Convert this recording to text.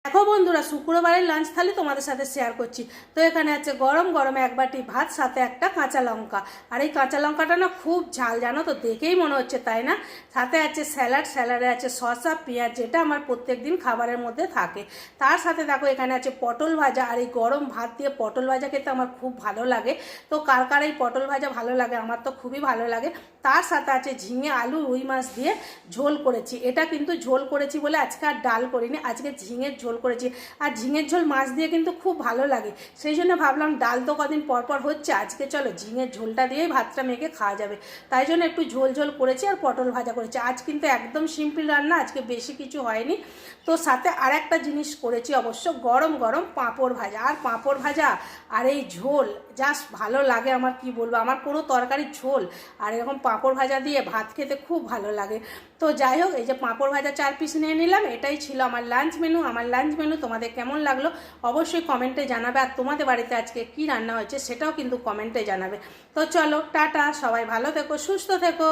দেখো বন্ধুরা, শুক্রবারের লাঞ্চ থালি তোমাদের সাথে শেয়ার করছি। তো এখানে আছে গরম গরম এক বাটি ভাত, সাথে একটা কাঁচা লঙ্কা। আর এই কাঁচা লঙ্কাটা না খুব ঝাল, জানো তো, দেখেই মনে হচ্ছে তাই না। সাথে আছে স্যালাড, স্যালাডে আছে শসা, পেঁয়াজ, যেটা আমার প্রত্যেক দিন খাবারের মধ্যে থাকে। তার সাথে দেখো এখানে আছে পটল ভাজা। আর এই গরম ভাত দিয়ে পটল ভাজা খেতে আমার খুব ভালো লাগে। তো কার কার এই পটল ভাজা ভালো লাগে? আমার তো খুবই ভালো লাগে। তার সাথে আছে ঝিঙে, আলু, রুই মাছ দিয়ে ঝোল করেছি। এটা কিন্তু ঝোল করেছি বলে আজকে আর ডাল করিনি, আজকে ঝিঙের ঝোল করেছি। আর ঝিঙের ঝোল মাছ দিয়ে কিন্তু খুব ভালো লাগে, সেই জন্য ভাবলাম ডাল তো কদিন পর পর হচ্ছে, আজকে চলো ঝিঙের ঝোলটা দিয়েই ভাতটা মেখে খাওয়া যাবে। তাই জন্য একটু ঝোল ঝোল করেছি আর পটল ভাজা করেছি। আজ কিন্তু একদম সিম্পল রান্না, আজকে বেশি কিছু হয়নি। তো সাথে আর একটা জিনিস করেছি অবশ্য, গরম গরম পাঁপড় ভাজা। আর পাঁপড় ভাজা আর এই ঝোল জাস্ট ভালো লাগে আমার, কি বলবো, আমার কোনো তরকারির ঝোল আর এরকম পাঁপড় ভাজা দিয়ে ভাত খেতে খুব ভালো লাগে। তো যাই হোক, এই যে পাঁপড় ভাজা 4 পিস নিয়ে নিলাম, এটাই ছিল আমার লাঞ্চ মেনু। আমার লাঞ্চ মেনু তোমাদের কেমন লাগলো অবশ্যই কমেন্টে জানাবে। আর তোমাদের বাড়িতে আজকে কি রান্না হয়েছে সেটাও কিন্তু কমেন্টে জানাবে। তো চলো টাটা, সবাই ভালো থেকো, সুস্থ থেকো।